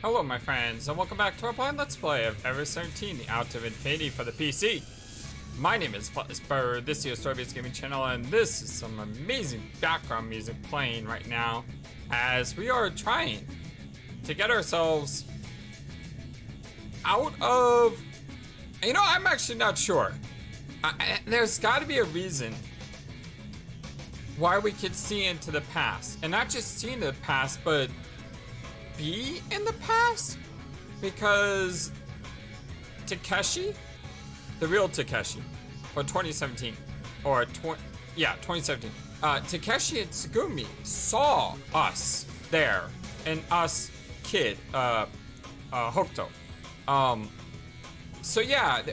Hello my friends, and welcome back to our blind Let's Play of Ever 17, the Out of Infinity for the PC. My name is FlightlessBird, this is your story-based gaming channel, and this is some amazing background music playing right now as we are trying to get ourselves out of... You know, I'm actually not sure. There's got to be a reason why we could see into the past, and not just see into the past, but be in the past, because Takeshi, the real Takeshi, for 2017, or 2017, Takeshi and Tsugumi saw us there, and us KID, Hokuto. So yeah,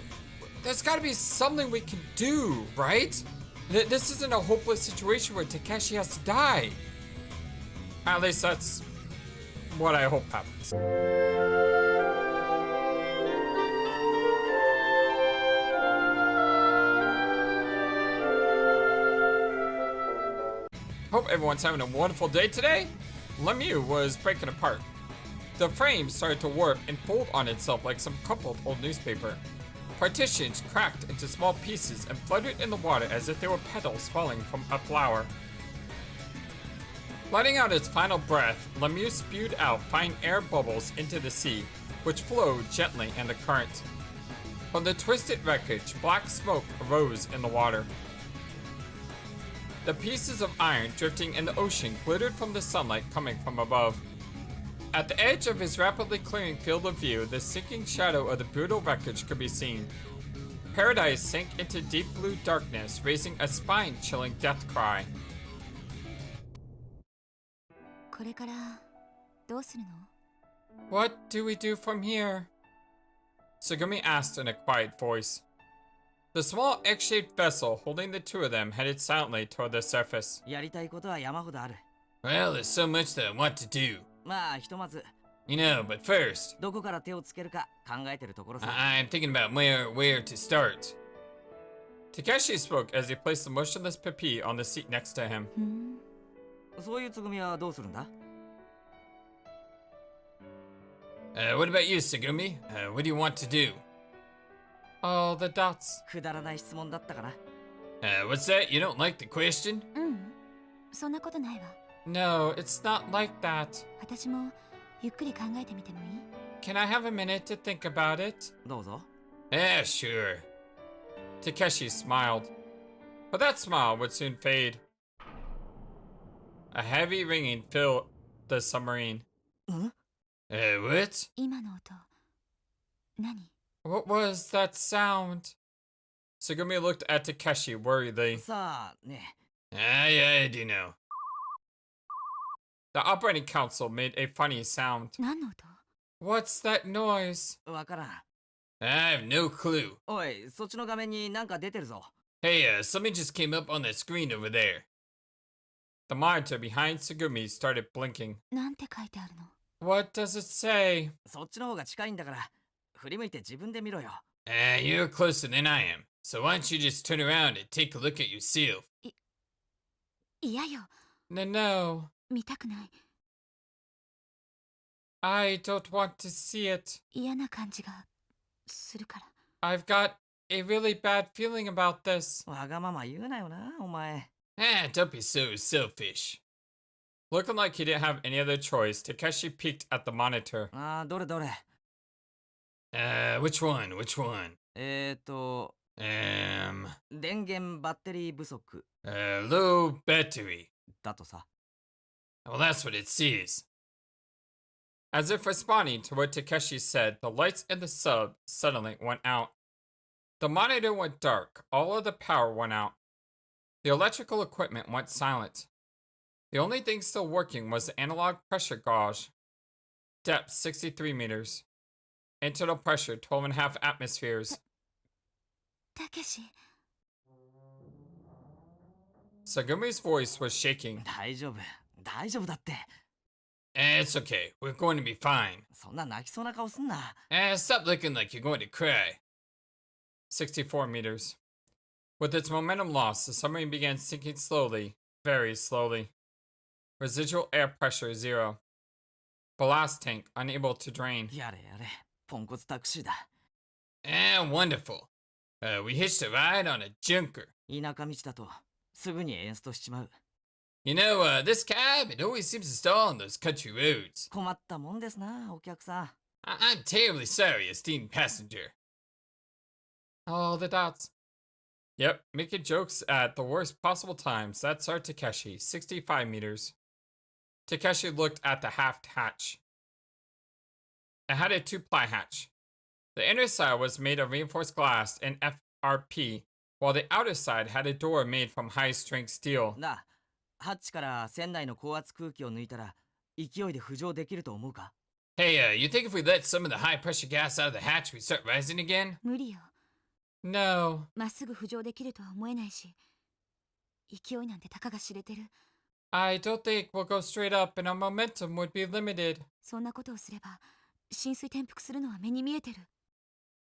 there's gotta be something we can do, right? This isn't a hopeless situation where Takeshi has to die. At least that's what I hope happens. Hope everyone's having a wonderful day today. Lemieux was breaking apart. The frame started to warp and fold on itself like some crumpled old newspaper. Partitions cracked into small pieces and fluttered in the water as if they were petals falling from a flower. Letting out its final breath, Lemieux spewed out fine air bubbles into the sea, which flowed gently in the current. From the twisted wreckage, black smoke arose in the water. The pieces of iron drifting in the ocean glittered from the sunlight coming from above. At the edge of his rapidly clearing field of view, the sinking shadow of the brutal wreckage could be seen. Paradise sank into deep blue darkness, raising a spine-chilling death cry. What do we do from here? Tsugumi asked in a quiet voice. The small egg-shaped vessel holding the two of them headed silently toward the surface. Well, there's so much that I want to do. You know, but first, I'm thinking about where to start. Takeshi spoke as he placed the motionless Pepe on the seat next to him. What about you, Tsugumi? What do you want to do? Oh, the dots. What's that? You don't like the question? No, it's not like that. Can I have a minute to think about it? Yeah, sure. Takeshi smiled. But that smile would soon fade. A heavy ringing filled the submarine. What? What was that sound? Tsugumi looked at Takeshi worriedly. I do know. The operating council made a funny sound. What's that noise? I have no clue. Hey, something just came up on the screen over there. The monitor behind Tsugumi started blinking. What does it say? You're closer than I am, so why don't you just turn around and take a look at yourself? No. I don't want to see it. I've got a really bad feeling about this. Don't be so selfish. Looking like he didn't have any other choice, Takeshi peeked at the monitor. Which one? Low battery. Well, that's what it says. As if responding to what Takeshi said, the lights in the sub suddenly went out. The monitor went dark, all of the power went out. The electrical equipment went silent. The only thing still working was the analog pressure gauge. Depth 63 meters. Internal pressure 12.5 atmospheres. Takeshi. Tsugumi's voice was shaking. It's okay. We're going to be fine. Stop looking like you're going to cry. 64 meters. With its momentum lost, the submarine began sinking slowly, very slowly. Residual air pressure 0. Ballast tank unable to drain. やれやれ、ポンコツタクシーだ。 And wonderful. We hitched a ride on a junker. 田舎道だとすぐにエンストしちまう。 You know, this cab, it always seems to stall on those country roads. 困ったもんですな、お客さん。 I'm terribly sorry, esteemed passenger. All the dots. Yep, making jokes at the worst possible times. That's our Takeshi, 65 meters. Takeshi looked at the half hatch. It had a 2-ply hatch. The inner side was made of reinforced glass and FRP, while the outer side had a door made from high-strength steel. なあ、ハッチから船内の高圧空気を抜いたら勢いで浮上できると思うか？ Hey, you think if we let some of the high-pressure gas out of the hatch, we start rising again? 無理よ。 No. まっすぐ浮上できるとは思えないし、勢いなんてたかが知れてる。 I don't think we'll go straight up and our momentum would be limited. そんなことをすれば、浸水転覆するのは目に見えてる。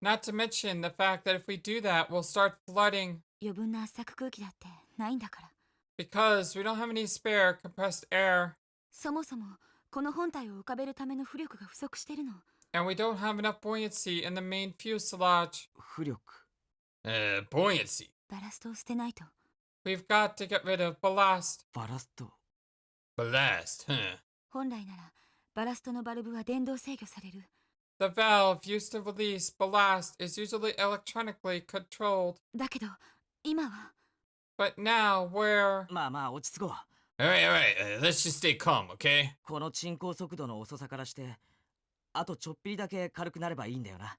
Not to mention the fact that if we do that, we'll start flooding. 余分な圧搾空気だってないんだから。 Because we don't have any spare compressed air. そもそもこの本体を浮かべるための浮力が不足してるの。 And we don't have enough buoyancy in the main fuselage. 浮力。 Buoyancy. バラストを捨てないと。 We've got to get rid of ballast. バラスト。 Ballast, huh? 本来ならバラストのバルブは電動制御される。 The valve used to release ballast is usually electronically controlled. だけど今は。 But now we're... まあまあ落ち着こう。 Alright, let's just stay calm, okay? この沈降速度の遅さからしてあとちょっぴりだけ軽くなればいいんだよな。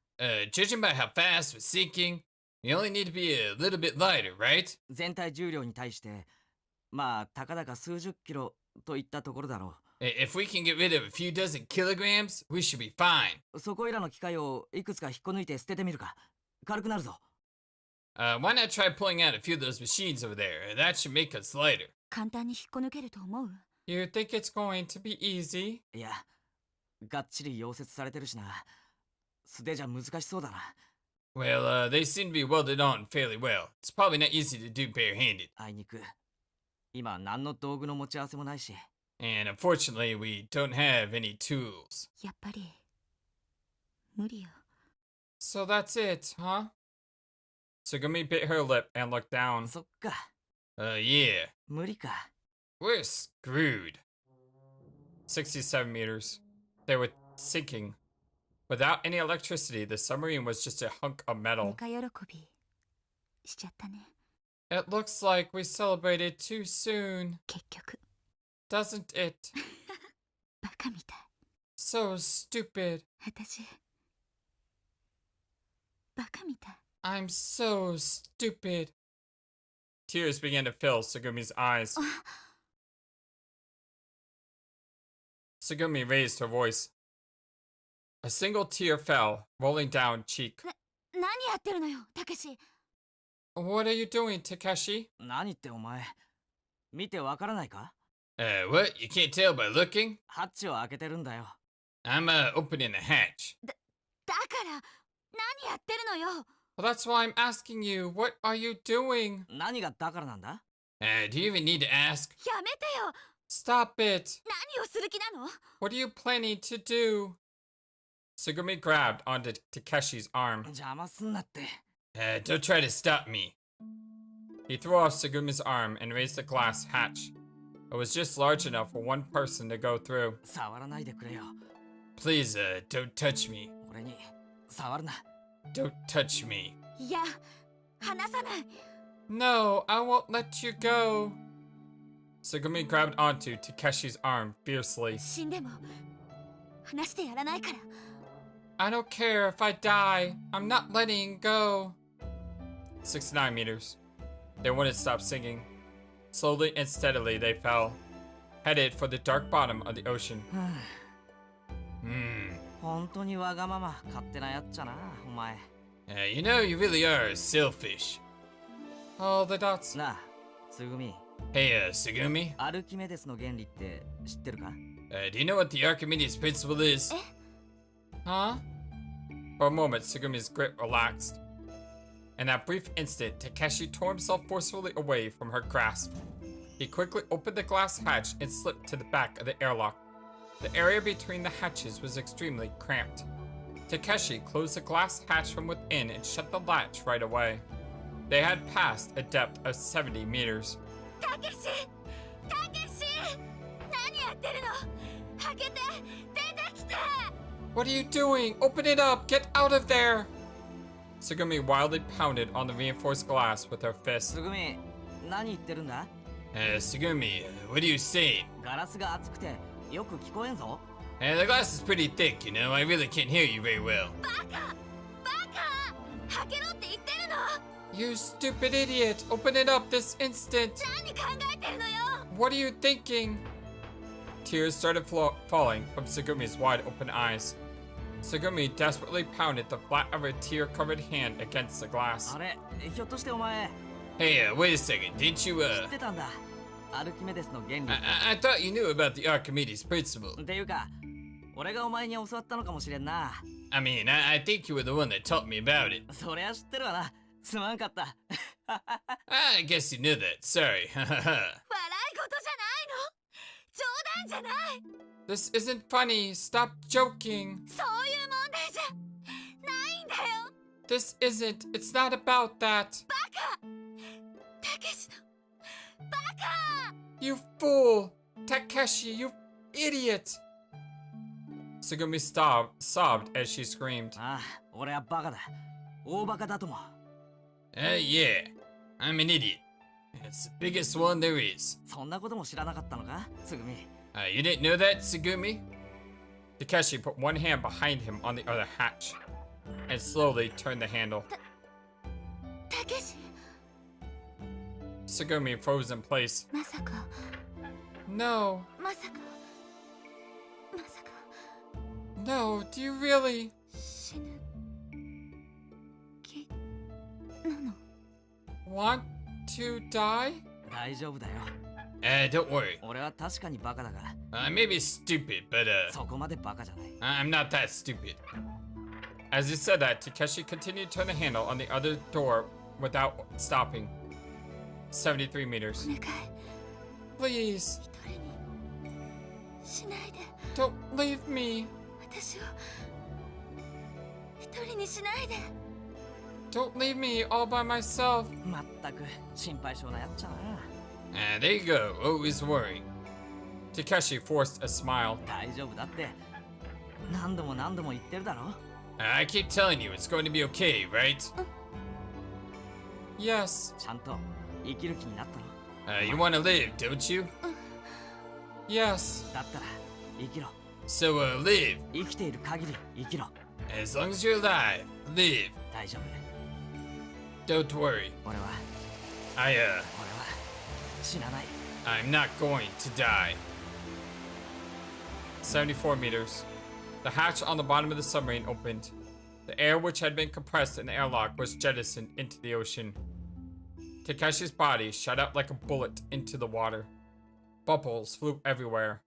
Judging by how fast we're sinking, you only need to be a little bit lighter, right? 全体重量に対してまあたかだか数十キロといったところだろ If we can get rid of a few dozen kilograms, we should be fine. う。そこいらの機械をいくつか引っこ抜いて捨ててみるか。軽くなるぞ。 Why not try pulling out a few of those machines over there? That should make us lighter. 簡単に引っこ抜けると思う？ You think it's going to be easy? いや、がっちり溶接されてるしな。素手じゃ難しそうだな。 Well, they seem to be welded on fairly well. It's probably not easy to do barehanded. あいにく今何の道具の持ち合わせもないし。 And unfortunately, we don't have any tools. やっぱり無理よ。 So that's it, huh? Sugumi bit her lip and looked down. そっか。 Yeah. 無理か。 We're screwed. 67 meters. They were sinking. Without any electricity, the submarine was just a hunk of ぬ metal. か喜びしちゃったね。 It looks like we celebrated too soon, 結局 doesn't it? バカみたい。 So stupid. 私バカみたい。 I'm so stupid. Tears began to fill Sugumi's eyes. Sugumi raised her voice. A single tear fell, rolling down cheek. 何やってるのよ、たけし。 What are you doing, Takeshi? 何ってお前。見てわからないか？ What? You can't tell by looking? ハッチを開けてるんだよ。 I'm, opening the hatch. だから何やってるのよ。 Well, that's why I'm asking you. What are you doing? 何がだからなんだ？ Do you even need to ask? やめてよ。 Stop it. 何をする気なの？ What are you planning to do? Sugumi grabbed onto Takeshi's arm. 邪魔すんなって。 Don't try to stop me. He threw off Sugumi's arm and raised the glass hatch. It was just large enough for one person to go through. 触らないでくれよ。 Please, don't touch me. 俺に触るな。 Don't touch me. いや、離さない。 No, I won't let you go. Sugumi grabbed onto Takeshi's arm fiercely. 死んでも離してやらないから。 I don't care if I die. I'm not letting go. 69 meters. They wouldn't stop singing. Slowly and steadily they fell, headed for the dark bottom of the ocean. 本当にわがまま勝手なやっちゃな、お前。You know, you really are selfish. All the dots. なあ、つぐみ。 Hey, Sugumi. アルキメデスの原理って知ってるか？ Do you know what the Archimedes principle is? Huh? For a moment, Sugumi's grip relaxed. In that brief instant, Takeshi tore himself forcefully away from her grasp. He quickly opened the glass hatch and slipped to the back of the airlock. The area between the hatches was extremely cramped. Takeshi closed the glass hatch from within and shut the latch right away. They had passed a depth of 70 meters. Takeshi! Takeshi! 何やってるの? 開けて! 出てきて! What are you doing? Open it up! Get out of there! Tsugumi wildly pounded on the reinforced glass with her fist. つぐみ、何言ってるんだ? Tsugumi, what are you saying? ガラスが熱くてよく聞こえんぞ。The glass is pretty thick, you know. I really can't hear you very well. バカ! バカ! 開けろって言ってるの? You stupid idiot! Open it up this instant! 何考えてるのよ? What are you thinking? Tears started falling from Tsugumi's wide open eyes. Tsugumi desperately pounded the flat of her tear-covered hand against the glass. あれ、ひょっとしてお前 Hey, wait a second. Didn't you, 知ってたんだ。アルキメデスの原理。I thought you knew about the Archimedes principle. っていうか、俺がお前に教わったのかもしれんな。I mean, I think you were the one that taught me about it. そりゃ知ってるわな。すまんかった。I guess you knew that. Sorry. 笑い事じゃないの? 冗談じゃない! This isn't funny. Stop joking. そういう問題じゃないんだよ! This isn't. It's not about that. バカ! たけしのバカ! You fool! Takeshi, you idiot! Tsugumi sobbed as she screamed. ああ、俺はバカだ。大バカだとも。Yeah. I'm an idiot. It's the biggest one there is. そんなことも知らなかったのか、つぐみ。You didn't know that, Tsugumi? Takeshi put one hand behind him on the other hatch and slowly turned the handle. たけし Tsugumi froze in place. まさか No. まさかまさか No, do you really? 死ぬ気なの? Want to die? 大丈夫だよ。Don't worry. 俺は確かにバカだが、 I may be stupid, but そこまでバカじゃない。 I'm not that stupid. As he said that, Takeshi continued to turn the handle on the other door without stopping. 73 meters. お願い Please, 一人にしないで don't leave me. 私を一人にしないで Don't leave me all by myself. まったく心配性なやっちゃな。There you go, always worrying. Takeshi forced a smile. 大丈夫だって。何度も何度も言ってるだろ。I keep telling you it's going to be okay, right? Yes. ちゃんと生きる気になったの。 You want to live, don't you? Yes. だったら生きろ。 So, live. 生きている限り生きろ。 As long as you're alive, live. 大丈夫。 Don't worry. 俺は I, 俺は死なない。 I'm not going to die. 74 meters. The hatch on the bottom of the submarine opened. The air which had been compressed in the airlock was jettisoned into the ocean. Takeshi's body shot out like a bullet into the water. Bubbles flew everywhere.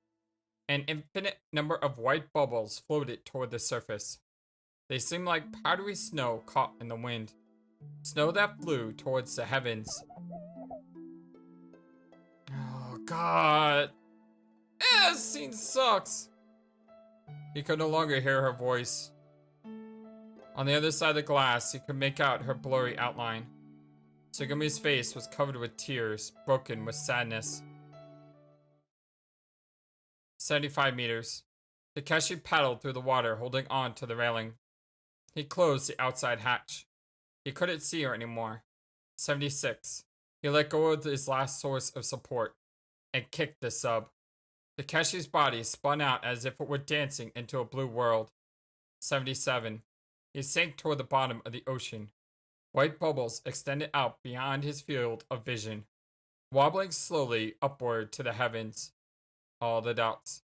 An infinite number of white bubbles floated toward the surface. They seemed like powdery snow caught in the wind. Snow that flew towards the heavens. Oh, God. This scene sucks. He could no longer hear her voice. On the other side of the glass, he could make out her blurry outline. Tsugumi's face was covered with tears, broken with sadness. 75 meters. Takeshi paddled through the water, holding on to the railing. He closed the outside hatch. He couldn't see her anymore. 76. He let go of his last source of support and kicked the sub. Takeshi's body spun out as if it were dancing into a blue world. 77. He sank toward the bottom of the ocean. White bubbles extended out beyond his field of vision, wobbling slowly upward to the heavens. All the dots.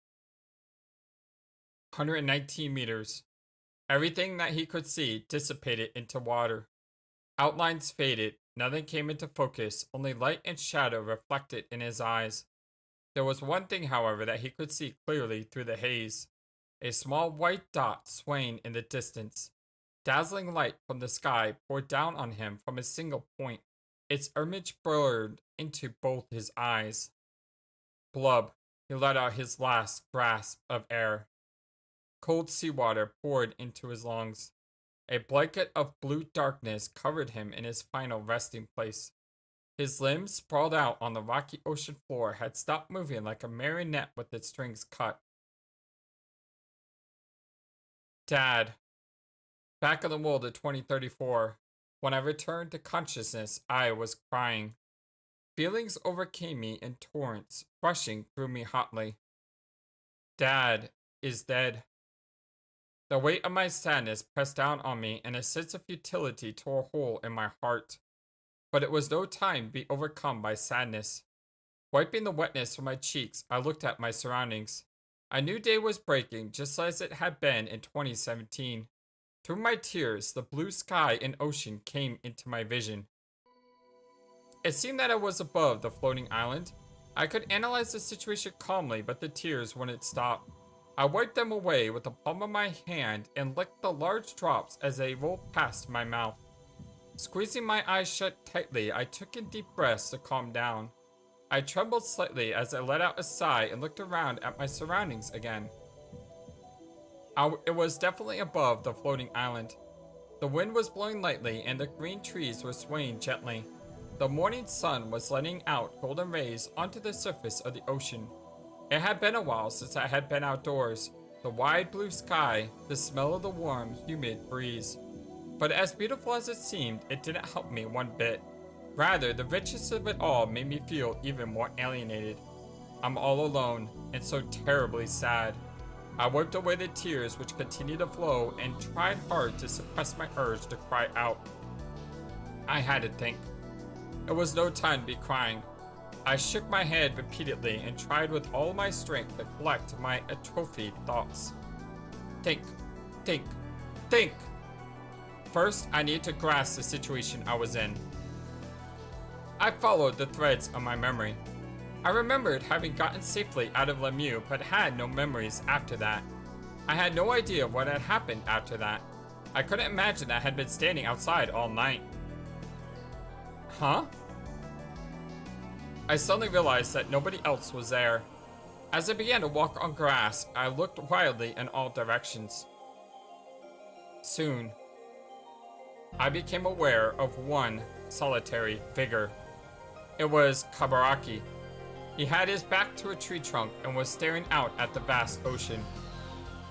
119 meters. Everything that he could see dissipated into water. Outlines faded, nothing came into focus, only light and shadow reflected in his eyes. There was one thing, however, that he could see clearly through the haze. A small white dot swaying in the distance. Dazzling light from the sky poured down on him from a single point. Its image blurred into both his eyes. Blub. He let out his last grasp of air. Cold seawater poured into his lungs. A blanket of blue darkness covered him in his final resting place. His limbs, sprawled out on the rocky ocean floor, had stopped moving like a marionette with its strings cut. Dad. Back in the world of 2034, when I returned to consciousness, I was crying. Feelings overcame me in torrents, rushing through me hotly. Dad is dead. The weight of my sadness pressed down on me, and a sense of futility tore a hole in my heart. But it was no time to be overcome by sadness. Wiping the wetness from my cheeks, I looked at my surroundings. A new day was breaking, just as it had been in 2017. Through my tears, the blue sky and ocean came into my vision. It seemed that I was above the floating island. I could analyze the situation calmly, but the tears wouldn't stop. I wiped them away with the palm of my hand and licked the large drops as they rolled past my mouth. Squeezing my eyes shut tightly, I took in deep breaths to calm down. I trembled slightly as I let out a sigh and looked around at my surroundings again. It was definitely above the floating island. The wind was blowing lightly and the green trees were swaying gently. The morning sun was letting out golden rays onto the surface of the ocean. It had been a while since I had been outdoors. The wide blue sky, the smell of the warm, humid breeze. But as beautiful as it seemed, it didn't help me one bit. Rather, the richness of it all made me feel even more alienated. I'm all alone, and so terribly sad. I wiped away the tears which continued to flow and tried hard to suppress my urge to cry out. I had to think. It was no time to be crying. I shook my head repeatedly and tried with all my strength to collect my atrophied thoughts. Think, think, think! First, I needed to grasp the situation I was in. I followed the threads of my memory. I remembered having gotten safely out of Lemieux, but had no memories after that. I had no idea what had happened after that. I couldn't imagine that I had been standing outside all night. Huh? I suddenly realized that nobody else was there. As I began to walk on grass, I looked wildly in all directions. Soon, I became aware of one solitary figure. It was Kabaraki. He had his back to a tree trunk and was staring out at the vast ocean.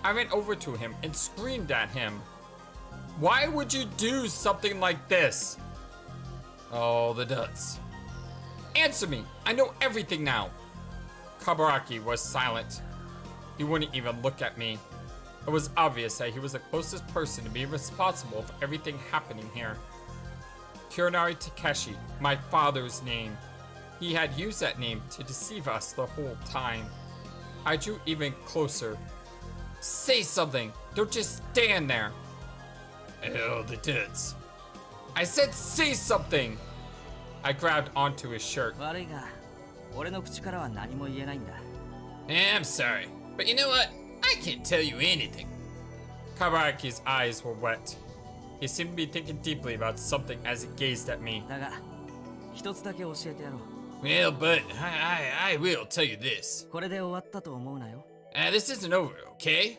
I ran over to him and screamed at him. Why would you do something like this? Oh, the nuts. Answer me! I know everything now! Kabaraki was silent. He wouldn't even look at me. It was obvious that he was the closest person to be responsible for everything happening here. Kuronari Takeshi, my father's name. He had used that name to deceive us the whole time. I drew even closer. Say something! Don't just stand there! Oh, the tits. I said say something! I grabbed onto his shirt. I'm sorry, but you know what? I can't tell you anything. Kabaraki's eyes were wet. He seemed to be thinking deeply about something as he gazed at me. Well, but I will tell you this. This isn't over, okay?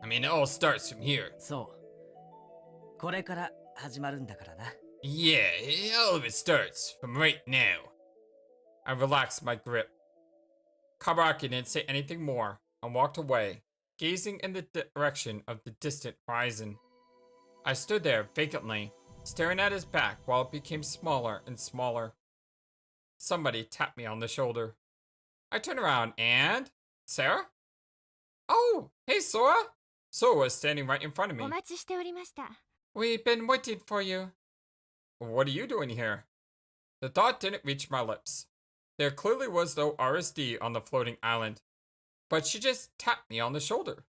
I mean, it all starts from here. Yeah, all of it starts from right now. I relaxed my grip. Kabaraki didn't say anything more and walked away, gazing in the direction of the distant horizon. I stood there vacantly, staring at his back while it became smaller and smaller. Somebody tapped me on the shoulder. I turned around and... Sarah? Oh, hey Sora! Sora was standing right in front of me. We've been waiting for you. What are you doing here? The thought didn't reach my lips. There clearly was no RSD on the floating island. But she just tapped me on the shoulder.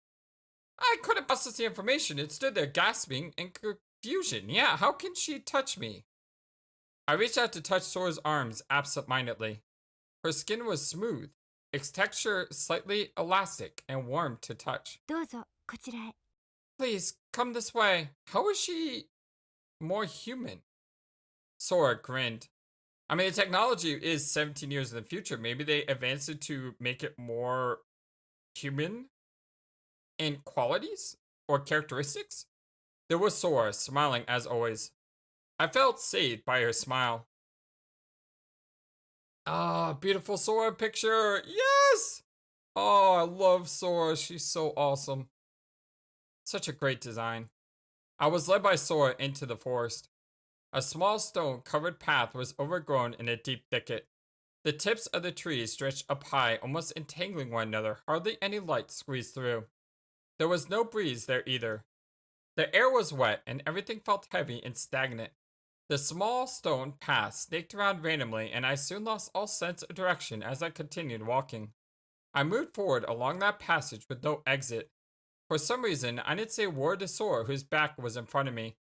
I couldn't process the information and stood there gasping in confusion. Yeah, how can she touch me? I reached out to touch Sora's arms absent-mindedly. Her skin was smooth, its texture slightly elastic and warm to touch. Please, come this way. How is she more human? Sora grinned. I mean, the technology is 17 years in the future. Maybe they advanced it to make it more human in qualities or characteristics. There was Sora, smiling as always. I felt saved by her smile. Ah, beautiful Sora picture. Yes! Oh, I love Sora. She's so awesome. Such a great design. I was led by Sora into the forest. A small stone-covered path was overgrown in a deep thicket. The tips of the trees stretched up high, almost entangling one another. Hardly any light squeezed through. There was no breeze there either. The air was wet, and everything felt heavy and stagnant. The small stone path snaked around randomly, and I soon lost all sense of direction as I continued walking. I moved forward along that passage with no exit. For some reason, I didn't say a word to Sora, whose back was in front of me.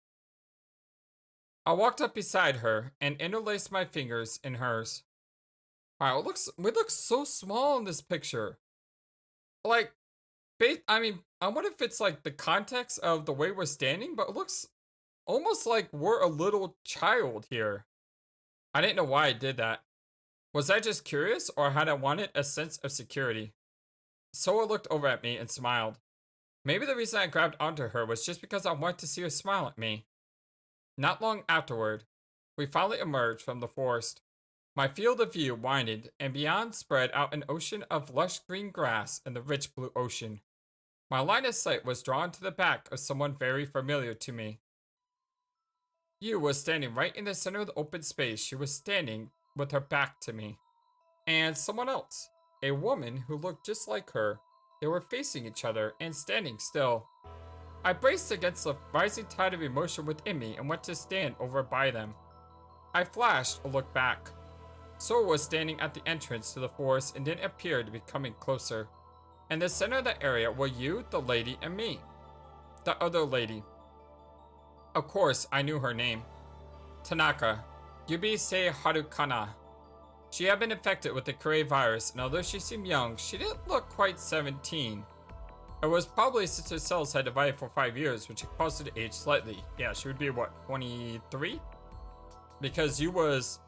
I walked up beside her and interlaced my fingers in hers. Wow, we look so small in this picture. Like, I mean, I wonder if it's like the context of the way we're standing, but it looks almost like we're a little child here. I didn't know why I did that. Was I just curious, or had I wanted a sense of security? Sora looked over at me and smiled. Maybe the reason I grabbed onto her was just because I wanted to see her smile at me. Not long afterward, we finally emerged from the forest. My field of view widened, and beyond spread out an ocean of lush green grass and the rich blue ocean. My line of sight was drawn to the back of someone very familiar to me. Yu was standing right in the center of the open space. She was standing with her back to me. And someone else, a woman who looked just like her. They were facing each other and standing still. I braced against the rising tide of emotion within me and went to stand over by them. I flashed a look back. Sora was standing at the entrance to the forest and then appeared to be coming closer. In the center of the area were you, the lady, and me. The other lady. Of course, I knew her name. Tanaka. Yubisei Harukana. She had been infected with the Kure virus, and although she seemed young, she didn't look quite 17. It was probably since her cells had divided for 5 years, which caused her to age slightly. Yeah, she would be, what, 23? Because you was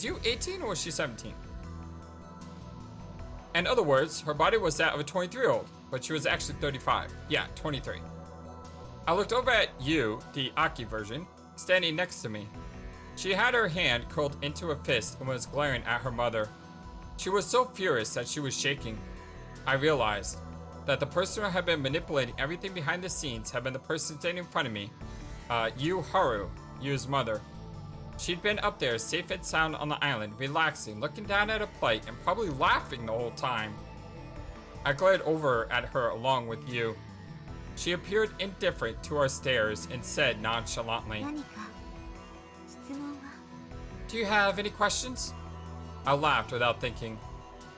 you 18 or was she 17? In other words, her body was that of a 23-year-old, but she was actually 35. Yeah, 23. I looked over at you, the Aki version, standing next to me. She had her hand curled into a fist and was glaring at her mother. She was so furious that she was shaking. I realized that the person who had been manipulating everything behind the scenes had been the person standing in front of me, Yu Haru, Yu's mother. She'd been up there safe and sound on the island, relaxing, looking down at her plight, and probably laughing the whole time. I glared over at her along with Yu. She appeared indifferent to our stares and said nonchalantly, "Do you have any questions?" I laughed without thinking.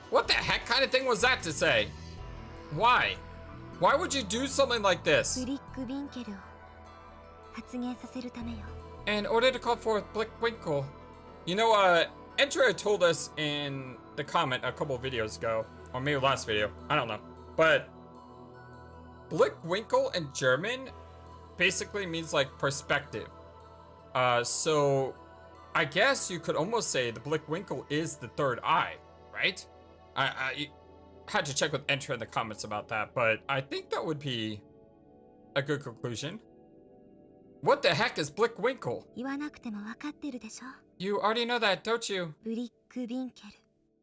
What the heck kind of thing was that to say? Why? Why would you do something like this? In order to call forth Blickwinkle. You know, Entra told us in the comment a couple of videos ago, or maybe last video, I don't know. But Blickwinkle in German basically means like perspective. So I guess you could almost say the Blickwinkle is the third eye, right? I had to check with Entra in the comments about that, but I think that would be a good conclusion. What the heck is Blickwinkle? You already know that, don't you?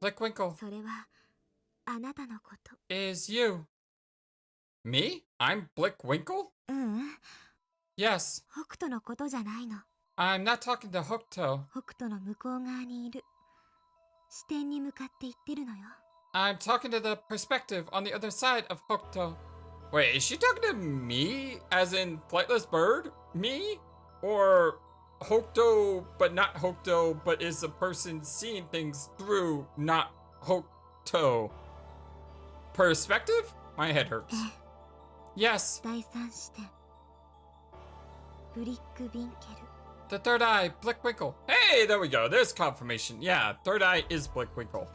Blickwinkle is you. Me? I'm Blickwinkle? Yes. I'm not talking to Hokuto. I'm talking to the perspective on the other side of Hokuto. Wait, is she talking to me? As in FlightlessBird? Me? Or Hokuto, but not Hokuto, but is the person seeing things through not Hokuto? Perspective? My head hurts. Yes. The third eye, Blickwinkle. Hey, there we go. There's confirmation. Yeah, third eye is Blickwinkle.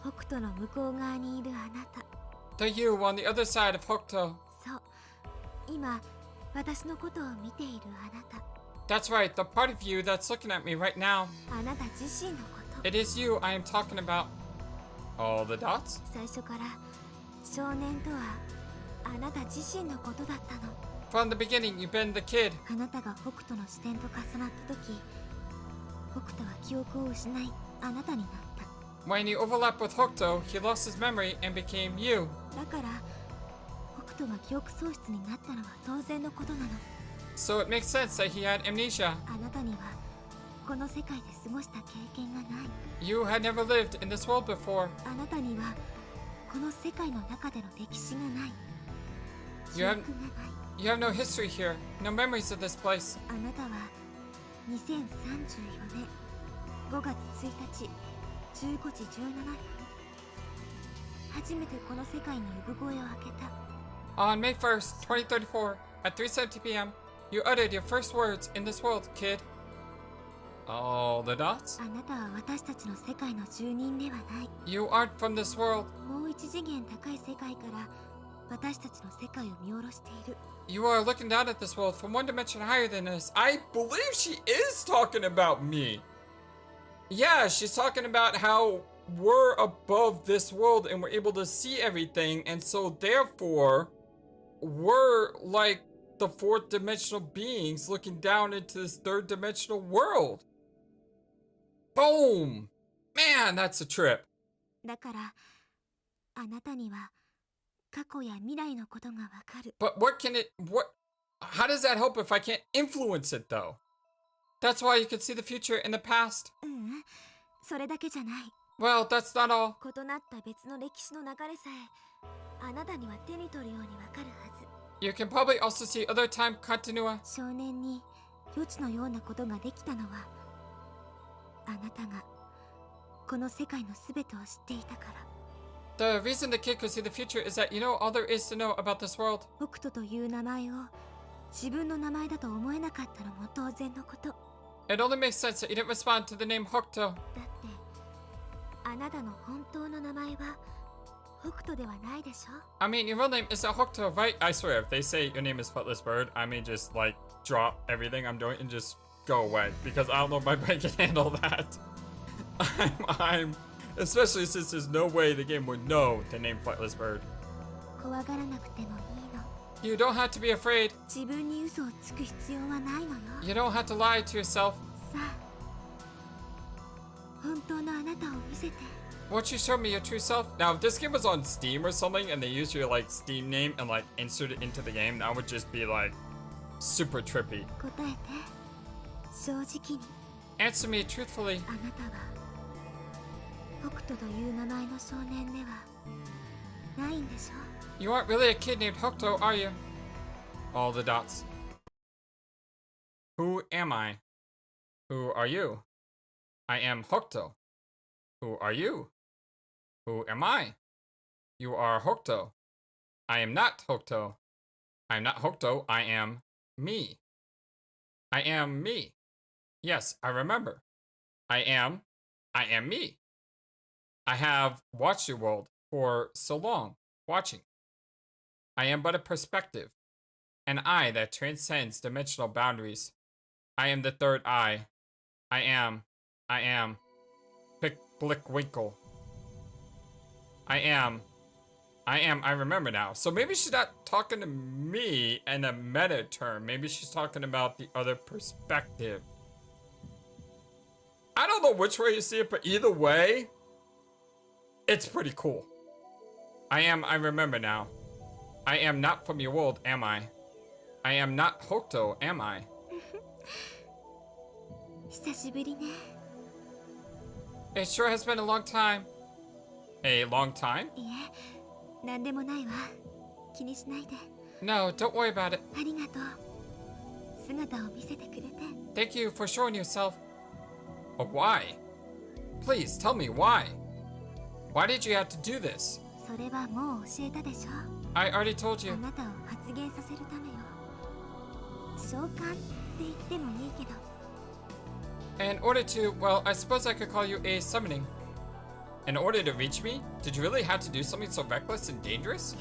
The you on the other side of Hokuto. That's right, the part of you that's looking at me right now. It is you I am talking about. All the dots? 最初から少年とはあなた自身のことだったの。 From the beginning, you've been the kid. あなたが北斗の視点と重なった時、北斗は記憶を失いあなたになった。 When you overlap with Hokuto, he lost his memory and became you. だから北斗が記憶喪失になったのは当然のことなの。 So it makes sense that he had amnesia. あなたにはこの世界で過ごした経験がない。 You had never lived in this world before. あなたにはこの世界の中での歴史がない。 記 You 憶 have, がない。 you have no history here, no memories of this place. あなたは2034年5月1日15時17分初めてこの世界に産声を上げた。 On May 1st, 2034, at 3:70 p.m., you uttered your first words in this world, kid. All the dots? あなたは私たちの世界の住人ではない。 You aren't from this world. もう一次元高い世界から私たちの世界を見下ろしている。 You are looking down at this world from one dimension higher than us. I believe she is talking about me. Yeah, she's talking about how we're above this world and we're able to see everything, and so therefore we're like the fourth dimensional beings looking down into this third dimensional world. Boom! Man, that's a trip. だからあなたには過去や未来のことがわかる。 But how does that help if I can't influence it though? That's why you can see the future in the past. ううん、それだけじゃない。 Well, that's not all. 異なった別の歴史の流れさえあなたには手に取るようにわかるはず。 You can probably also see other time continua. 少年に予知のようなことができたのはあなたがこの世界のすべてを知っていたから。 The reason the kid could see the future is that you know all there is to know about this world. 北斗という名前を自分の名前だと思えなかったのも当然のこと。だ It only makes sense that you didn't respond to the name Hokuto. ってあなたの本当の名前は北斗ではないでしょ。 I mean, your real name isn't Hokuto, right? I swear, if they say your name is FlightlessBird, I may just like drop everything I'm doing and just go away because I don't know if my brain can handle that. I'm especially since there's no way the game would know the name FlightlessBird. 怖がらなくてもいいの。 You don't have to be afraid. 自分に嘘をつく必要はないのよ。 You don't have to lie to yourself. さあ本当のあなたを見せて。 Won't you show me your true self? Now, if this game was on Steam or something and they used your like Steam name and like insert it into the game, that would just be like super trippy. 答えて正直に。 Answer me truthfully. あなたは北斗という名前の少年ではないんでしょ。 You aren't really a kid named Hokuto, are you? All the dots. Who am I? Who are you? I am Hokuto. Who are you? Who am I? You are Hokuto. I am not Hokuto. I am not Hokuto. I am me. I am me. Yes, I remember. I am me. I have watched your world for so long, watching. I am but a perspective, an eye that transcends dimensional boundaries. I am the third eye. I am, Pick Blick Winkle. I remember now. So maybe she's not talking to me in a meta term. Maybe she's talking about the other perspective. I don't know which way you see it, but either way, it's pretty cool. I remember now. I am not from your world, am I? I am not Hokuto, am I? 久しぶりね。 It sure has been a long time. A long time? いえ、なんでもないわ。気にしないで。 No, don't worry about it. ありがとう。姿を見せてくれて。 Thank you for showing yourself. But why? Please tell me why. Why did you have to do this? それはもう教えたでしょ。 I already told あ you. なたを発言させるためよ。召喚って言ってもいいけど。 In order to, well, I suppose I could call you a summoning. In order to reach me, did you really have to do something so reckless and dangerous?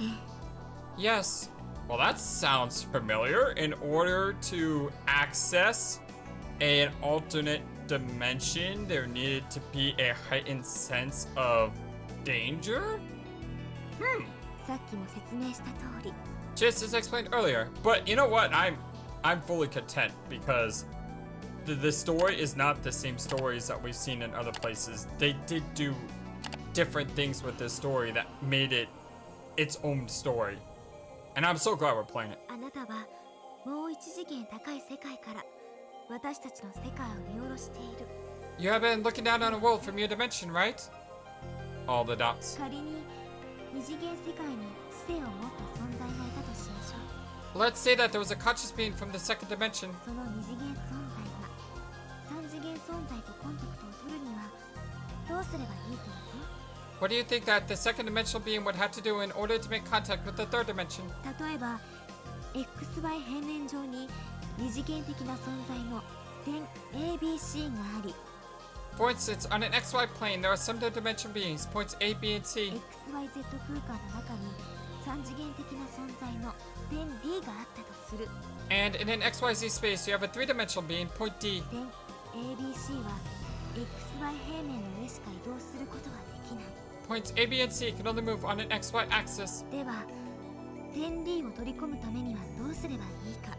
Yes. Well, that sounds familiar. In order to access an alternate dimension, there needed to be a heightened sense of danger? Just as explained earlier. But you know what? I'm fully content because the story is not the same stories that we've seen in other places. They did do different things with this story that made it its own story. And I'm so glad we're playing it. You have been looking down on a world from your dimension, right? All the dots. Let's say that there was a conscious being from the second dimension. What do you think that the second dimensional being would have to do in order to make contact with the third dimension? For instance, on an XY plane, there are some third dimension beings, points A, B, and C. And in an XYZ space, you have a three-dimensional being, point D. Points A, B, and C can only move on an XY axis.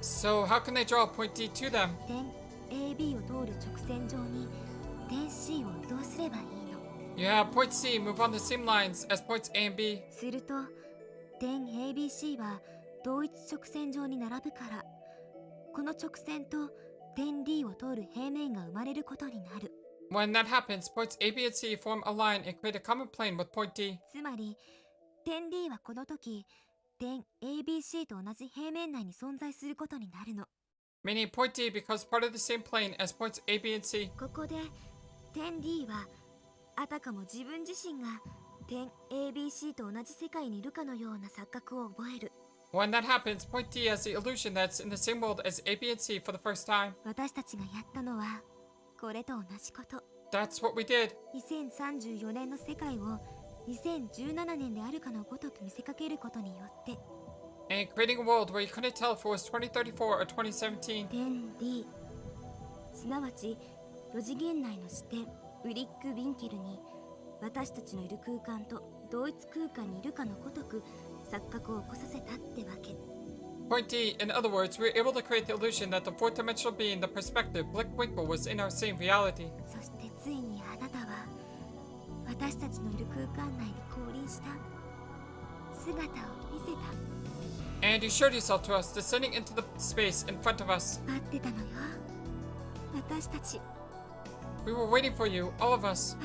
So how can they draw point D to them? You have point C move on the same lines as points A and B. When that happens, points A, B, and C form a line and create a common plane with point D. Meaning point D becomes part of the same plane as points A, B, and C. When that happens, point D has the illusion that's in the same world as A, B, and C for the first time. That's what we did. And creating a world where you couldn't tell if it was 2034 or 2017. Point D, in other words, we were able to create the illusion that the fourth dimensional being, the perspective, Blickwinkle, was in our same reality. And you showed yourself to us, descending into the space in front of us. We were waiting for you, all of us.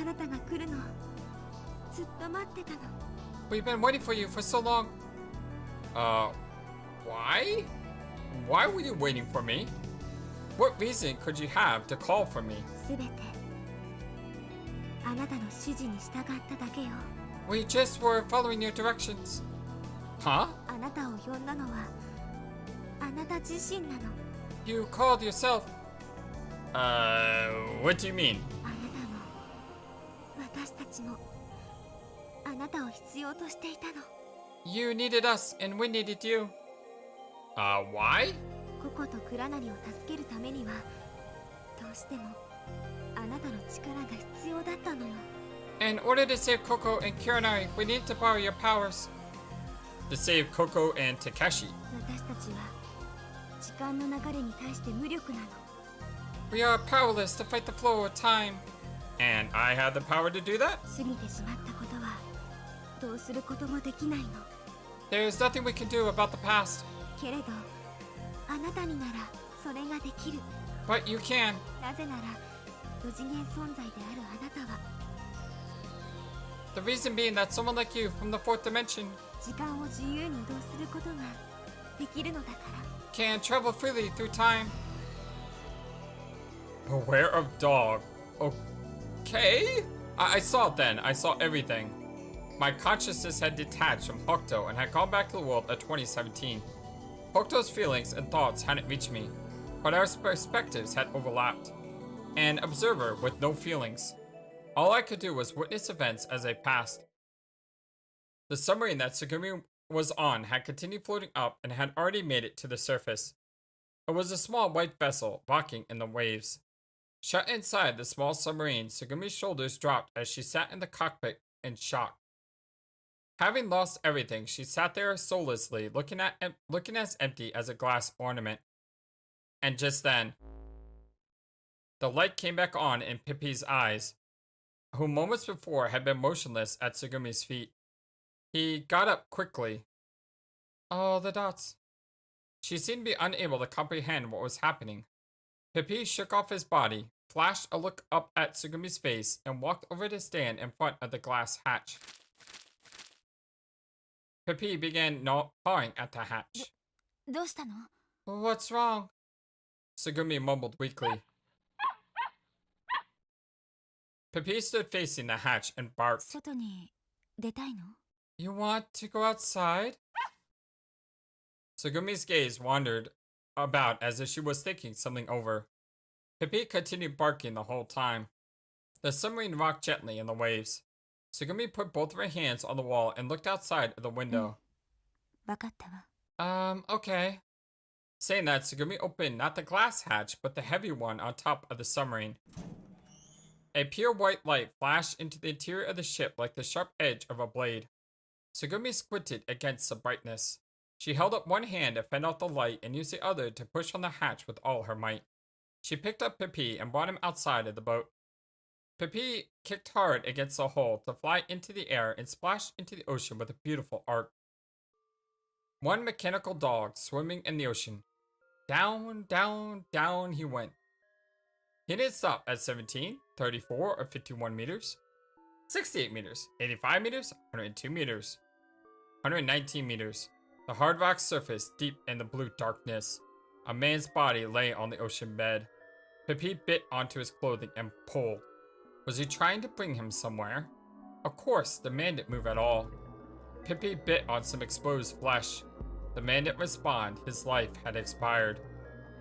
We've been waiting for you for so long. Why? Why were you waiting for me? What reason could you have to call for me? We just were following your directions. Huh? You called yourself. What do you mean? You needed us and we needed you. Why? In order to save Coco and Kuranari, we need to borrow your powers. To save Coco and Takeshi. We are powerless to fight the flow of time. And I have the power to do that? There's nothing we can do about the past. But you can. The reason being that someone like you from the fourth dimension can travel freely through time. Beware of dog. Okay? I saw it then. I saw everything. My consciousness had detached from Hokuto and had gone back to the world of 2017. Hokuto's feelings and thoughts hadn't reached me, but our perspectives had overlapped. An observer with no feelings. All I could do was witness events as they passed. The submarine that Tsugumi was on had continued floating up and had already made it to the surface. It was a small white vessel rocking in the waves. Shut inside the small submarine, Tsugumi's shoulders dropped as she sat in the cockpit in shock. Having lost everything, she sat there soullessly, looking as empty as a glass ornament. And just then, the light came back on in Pippi's eyes, who moments before had been motionless at Tsugumi's feet. He got up quickly. Oh, the dots. She seemed to be unable to comprehend what was happening. Pippi shook off his body, flashed a look up at Tsugumi's face, and walked over to stand in front of the glass hatch. Pippi began pawing at the hatch. What's wrong? Tsugumi mumbled weakly. Pippi stood facing the hatch and barked. You want to go outside? Tsugumi's gaze wandered about as if she was thinking something over. Pippi continued barking the whole time. The submarine rocked gently in the waves. Tsugumi put both of her hands on the wall and looked outside of the window. Okay. Saying that, Tsugumi opened not the glass hatch, but the heavy one on top of the submarine. A pure white light flashed into the interior of the ship like the sharp edge of a blade. Tsugumi squinted against the brightness. She held up one hand to fend off the light and used the other to push on the hatch with all her might. She picked up Pippi and brought him outside of the boat. Pippi kicked hard against the hull to fly into the air and splashed into the ocean with a beautiful arc. One mechanical dog swimming in the ocean. Down, down, down he went. He didn't stop at 17, 34, or 51 meters. 68 meters, 85 meters, 102 meters, 119 meters. The hard rock surface deep in the blue darkness. A man's body lay on the ocean bed. Pippi bit onto his clothing and pulled. Was he trying to bring him somewhere? Of course, the man didn't move at all. Pippi bit on some exposed flesh. The man didn't respond. His life had expired.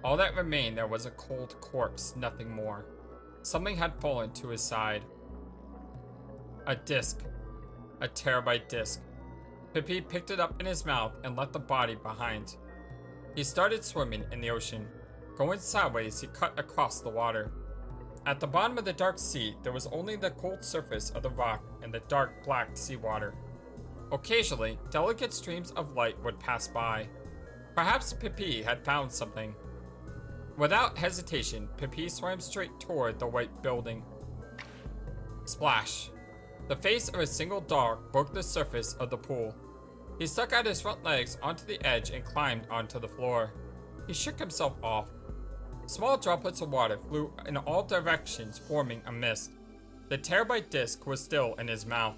All that remained there was a cold corpse, nothing more. Something had fallen to his side. A disc. A terabyte disc. Pippi picked it up in his mouth and left the body behind. He started swimming in the ocean. Going sideways, he cut across the water. At the bottom of the dark sea, there was only the cold surface of the rock and the dark black seawater. Occasionally, delicate streams of light would pass by. Perhaps Pippi had found something. Without hesitation, Pippi swam straight toward the white building. Splash! The face of a single dog broke the surface of the pool. He stuck out his front legs onto the edge and climbed onto the floor. He shook himself off. Small droplets of water flew in all directions, forming a mist. The terabyte disc was still in his mouth.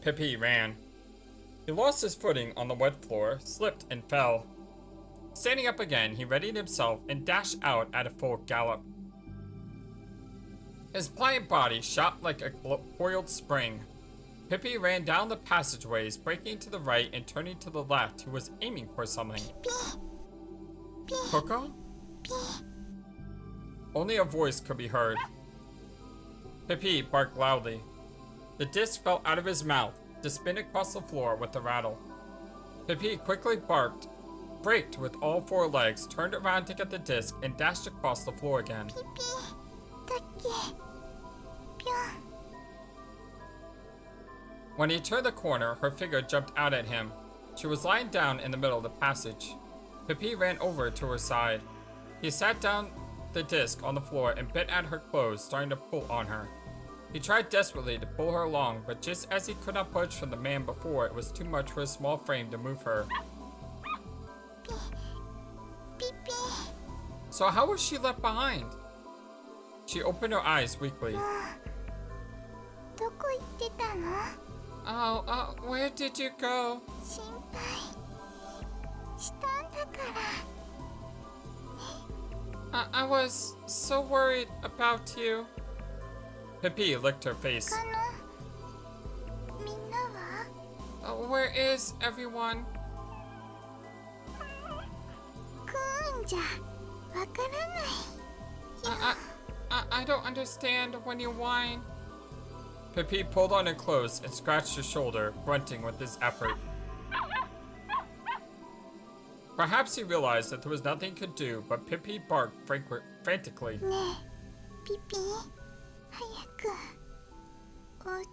Pippi ran. He lost his footing on the wet floor, slipped and fell. Standing up again, he readied himself and dashed out at a full gallop. His pliant body shot like a coiled spring. Pippi ran down the passageways, breaking to the right and turning to the left. He was aiming for something. Coco? Only a voice could be heard. Pippi barked loudly. The disc fell out of his mouth, to spin across the floor with a rattle. Pippi quickly barked, braked with all four legs, turned around to get the disc, and dashed across the floor again. When he turned the corner, her figure jumped out at him. She was lying down in the middle of the passage. Pippi ran over to her side. He sat down the disc on the floor and bit at her clothes, starting to pull on her. He tried desperately to pull her along, but just as he could not budge from the man before, it was too much for his small frame to move her. So how was she left behind? She opened her eyes weakly. Oh, where did you go? I was so worried about you. Pippi licked her face. Where is everyone? I don't understand when you whine. Pippi pulled on her clothes and scratched her shoulder, grunting with his effort. Perhaps he realized that there was nothing he could do, but Pippi barked frantically. ねえピピ早くお家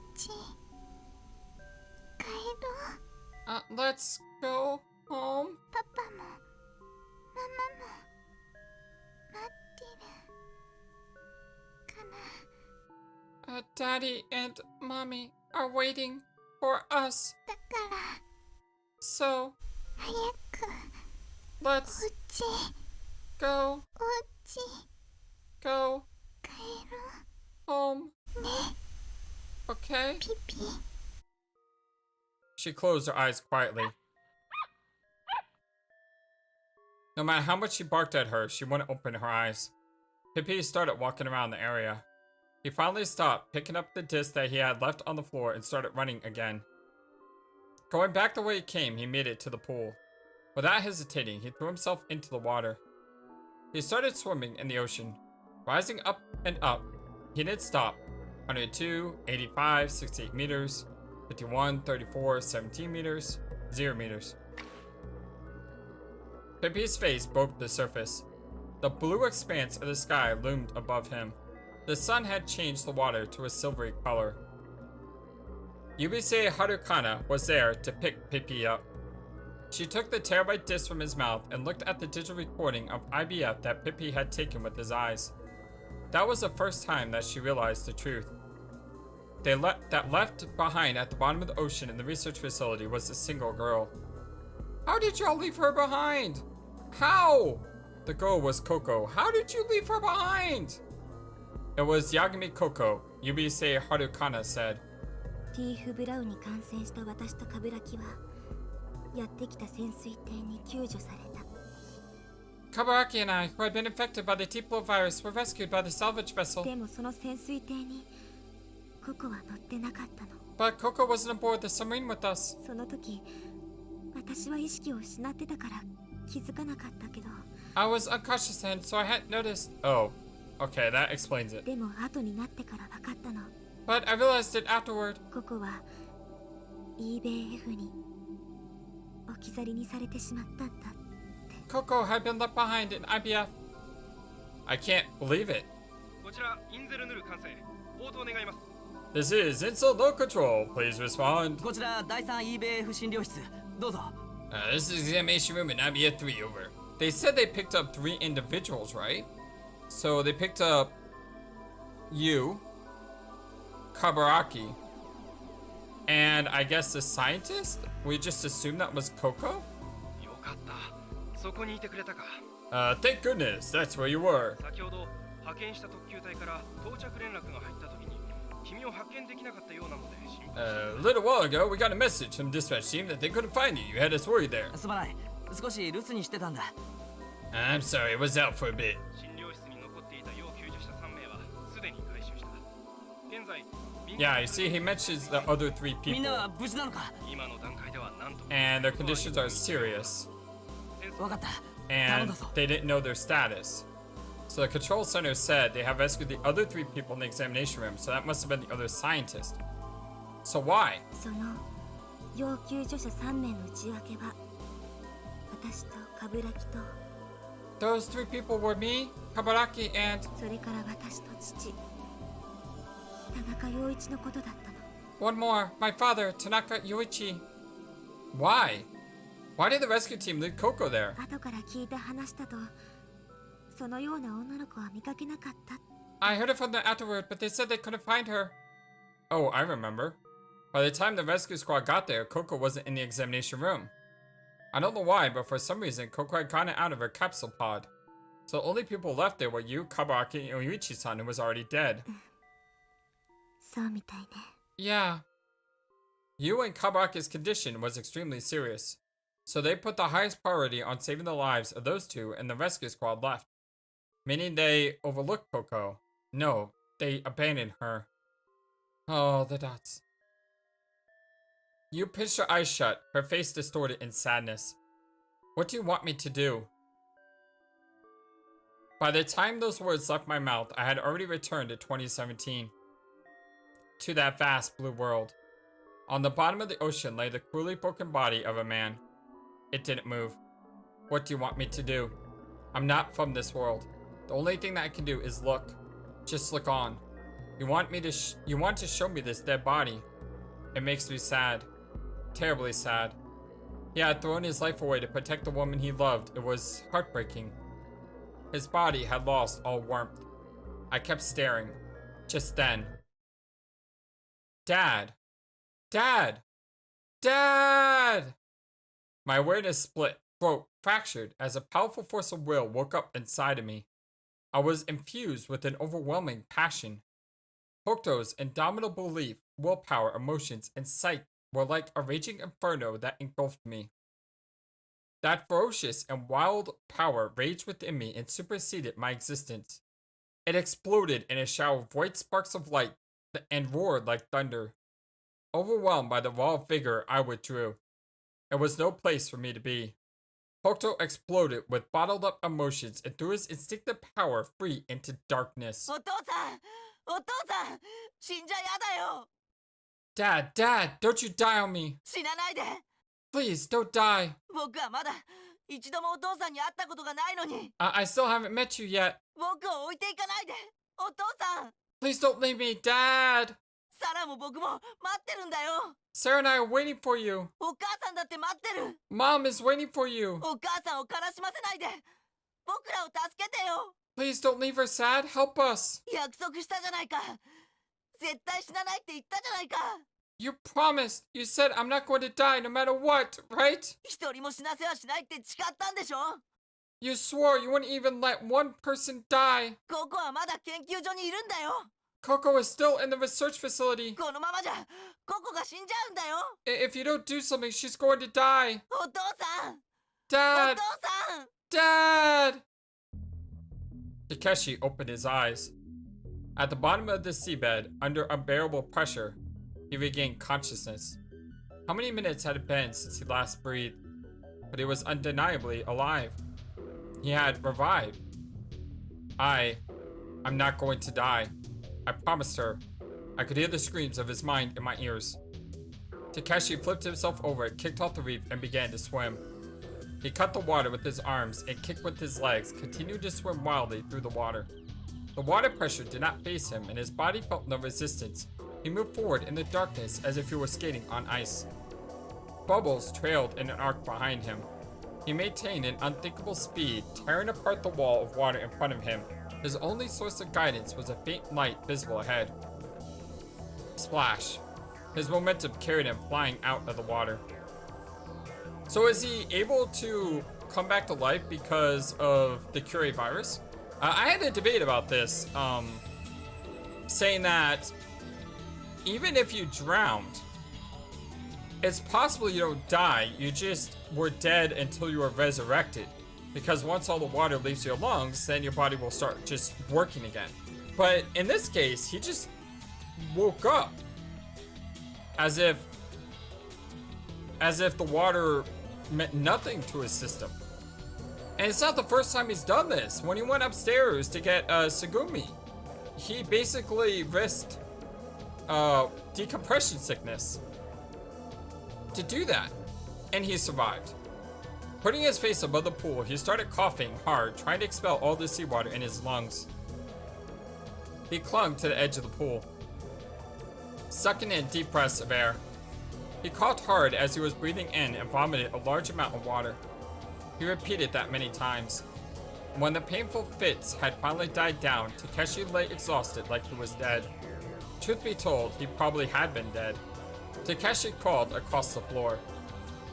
帰ろう Let's go home. パパもママも待ってるかな Daddy and Mommy are waiting for us. だから So, 早く let's お家 go, お家 go 帰ろ home. うね Okay? ピピ She closed her eyes quietly. No matter how much she barked at her, she wouldn't open her eyes. Pippi started walking around the area. He finally stopped, picking up the disc that he had left on the floor and started running again. Going back the way he came, he made it to the pool. Without hesitating, he threw himself into the water. He started swimming in the ocean, rising up and up. He didn't stop. 102, 85, 68 meters, 51, 34, 17 meters, 0 meters. Pippi's face broke the surface. The blue expanse of the sky loomed above him. The sun had changed the water to a silvery color. Yubise Harukana was there to pick Pippi up. She took the terabyte disc from his mouth and looked at the digital recording of IBF that Pippi had taken with his eyes. That was the first time that she realized the truth. That left behind at the bottom of the ocean in the research facility was a single girl. How did y'all leave her behind? How? The girl was Coco. How did you leave her behind? It was Yagami Coco, Yubise Harukana said. ティーフ・ブラウンに感染した私と鏑木はやってきた潜水艇に救助された Kabaraki and I, who had been infected by the T-Flow virus, were rescued by the salvage vessel. でもその潜水艇にココは乗ってなかったの But Coco wasn't aboard the submarine with us. その時私は意識を失ってたから気づかなかったけど I was unconscious then, so I hadn't noticed. Oh, okay, that explains it. でも後になってから分かったの But I realized it afterward. ココは eBayF に置き去りにされてしまったんだ Coco had been left behind in IBF. I can't believe it. こちらインゼルヌル管制応答願います This is Insult No Control. Please respond. こちら第3 eBayF 診療室どうぞ This is examination room in IBF3, over. They said they picked up 3 individuals, right? So they picked up you, Kabaraki, and I guess the scientist? We just assumed that was Coco? よかったそこにいてくれたか Thank goodness, that's where you were. 先ほど派遣した特急隊から到着連絡が入った時に君を発見できなかったようなので心配 A little while ago, we got a message from dispatch team that they couldn't find you. You had us worried there. すまない少し留守にしてたんだ I'm sorry, I was out for a bit. 診療室に残っていた要救助者3名はすでに回収した現在 Yeah, you see, he mentions the other 3みんな people, は無事なのか今の段階では何とも and their conditions are serious, 分かった and they didn't know their status. So the control center said they have rescued the other 3 people in the examination room, so that must have been the other scientist. So why? その要救助者3名の内訳は私と鏑木と Those 3 people were me, Kabaraki, and それから私と父田中陽一のことだったの one more, my father, Tanaka Yuichi. Why? Why did the rescue team leave Coco there? 後から聞いて話したとそのような女の子は見かけなかった I heard it from them afterward, but they said they couldn't find her. Oh, I remember. By the time the rescue squad got there, Coco wasn't in the examination room. I don't know why, but for some reason, Coco had gotten out of her capsule pod. So the only people left there were you, Kabaraki, and Yuichi-san, who was already dead. そうみたいね Yeah. You and Kabaraki's condition was extremely serious. So they put the highest priority on saving the lives of those 2, and the rescue squad left. Meaning they overlooked Coco. No, they abandoned her. Oh, the dots. You pinched her eyes shut, her face distorted in sadness. What do you want me to do? By the time those words left my mouth, I had already returned to 2017. To that vast blue world. On the bottom of the ocean lay the cruelly broken body of a man. It didn't move. What do you want me to do? I'm not from this world. The only thing that I can do is look. Just look on. You want to show me this dead body. It makes me sad. Terribly sad. He had thrown his life away to protect the woman he loved. It was heartbreaking. His body had lost all warmth. I kept staring. Just then. Dad! Dad! Dad! My awareness split, throat fractured as a powerful force of will woke up inside of me. I was infused with an overwhelming passion. Hokuto's indomitable belief, willpower, emotions, and sight were like a raging inferno that engulfed me. That ferocious and wild power raged within me and superseded my existence. It exploded in a shower of white sparks of light and roared like thunder. Overwhelmed by the raw vigor, I withdrew. There was no place for me to be. Hokuto exploded with bottled up emotions and threw his instinctive power free into darkness. Dad, Dad, don't you die on me. Please, don't die. I still haven't met you yet. Please don't leave me, Dad. Sarah and I are waiting for you. Mom is waiting for you. Please don't leave her sad. Help us. You promised. You said I'm not going to die no matter what, right? You swore you wouldn't even let one person die. Coco is still in the research facility. If you don't do something, she's going to die. Dad! Dad! Takeshi opened his eyes. At the bottom of the seabed, under unbearable pressure, he regained consciousness. How many minutes had it been since he last breathed? But he was undeniably alive. He had revived. I'm not going to die. I promised her. I could hear the screams of his mind in my ears. Takeshi flipped himself over, kicked off the reef, and began to swim. He cut the water with his arms and kicked with his legs, continued to swim wildly through the water. The water pressure did not faze him, and his body felt no resistance. He moved forward in the darkness as if he were skating on ice. Bubbles trailed in an arc behind him. He maintained an unthinkable speed, tearing apart the wall of water in front of him. His only source of guidance was a faint light visible ahead. Splash. His momentum carried him flying out of the water. So is he able to come back to life because of the Curie virus? I had a debate about this, saying that even if you drowned, it's possible you don't die, you just were dead until you were resurrected. Because once all the water leaves your lungs, then your body will start just working again. But in this case, he just woke up as if the water meant nothing to his system. And it's not the first time he's done this. When he went upstairs to get Sugumi, he basically risked decompression sickness to do that, and he survived. Putting his face above the pool, he started coughing hard, trying to expel all the seawater in his lungs. He clung to the edge of the pool, sucking in deep breaths of air. He coughed hard as he was breathing in and vomited a large amount of water. He repeated that many times. When the painful fits had finally died down, Takeshi lay exhausted like he was dead. Truth be told, he probably had been dead. Takeshi crawled across the floor.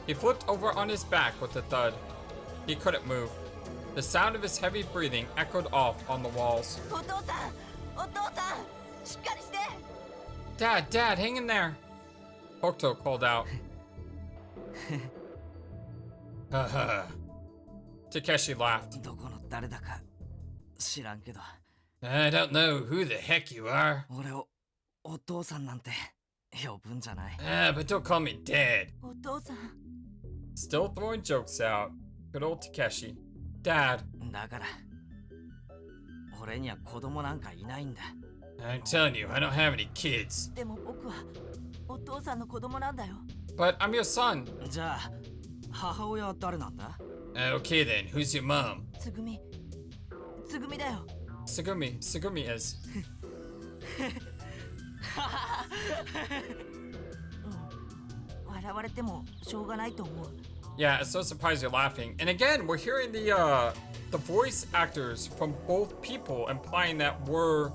He flipped over on his back with a thud. He couldn't move. The sound of his heavy breathing echoed off on the walls. Dad, Dad, hang in there. Hokuto called out. Takeshi laughed. I don't know who the heck you are. But don't call me Dad. Still throwing jokes out. Good old Takeshi. Dad. I'm telling you, I don't have any kids. But I'm your son. Okay then, who's your mom? つぐみだよ。 Segumi is. 笑われてもしょうがないと思う。 Yeah, it's so surprised you're laughing. And again, we're hearing the voice actors from both people implying that we're,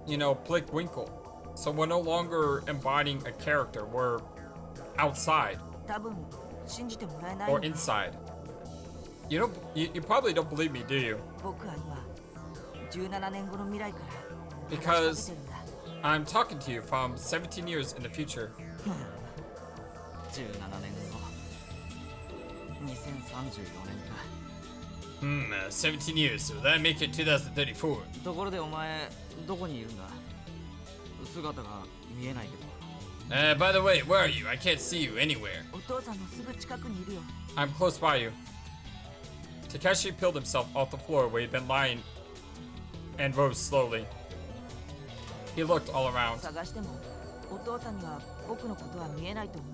you know, Blickwinkle. So we're no longer embodying a character. We're outside 多分信じてもらえない or inside. You probably don't believe me, do you? 僕は今17年後の未来から Because I'm talking to you from 17 years in the future. 17年後2034年か。 17 years, so that make it 2034. ところでお前どこにいるんだ？姿が見えないけど。 By the way, where are you? I can't see you anywhere. お父さんのすぐ近くにいるよ。 I'm close by you. Takeshi peeled himself off the floor where he'd been lying and rose slowly. He looked all around. 探してもお父さんには僕のことは見えないと思う。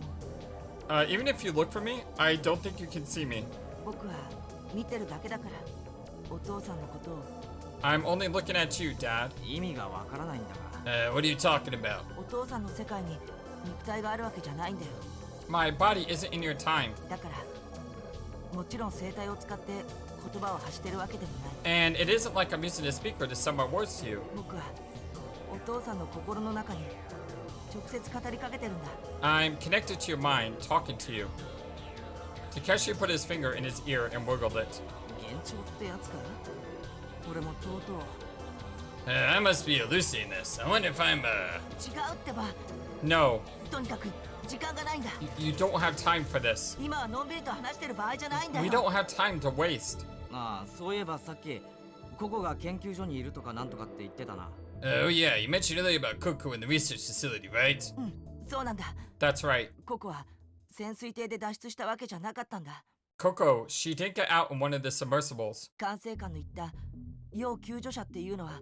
Even if you look for me, I don't think you can see me. 僕は見てるだけだからお父さんのことを。 I'm only looking at you, Dad. 意味がわからないんだが。 What are you talking about? お父さんの世界に肉体があるわけじゃないんだよ。 My body isn't in your time. だからもちろん声帯を使って言葉を発してるわけでもない。 And it isn't like I'm using a speaker to send my words to you. 僕はお父さんの心の中に直接語りかけてるんだ。 I'm connected to your mind, talking to you. Takeshi put his finger in his ear and wiggled it. 幻聴ってやつか？俺もとうとう。 I must be hallucinating this. I wonder if I'm, 違うってば。 No, とにかく時間がないんだ。 you don't have time for this. 今はのんびりと話してる場合じゃないんだよ。 We don't have time to waste. ああ、そういえばさっきココが研究所にいるとかなんとかって言ってたな。 oh yeah, you mentioned earlier about Coco in the research facility, right? うん、そうなんだ。 That's right. ココは潜水艇で脱出したわけじゃなかったんだ。 Coco, she didn't get out in one of the submersibles. 管制官の言った要救助者っていうのは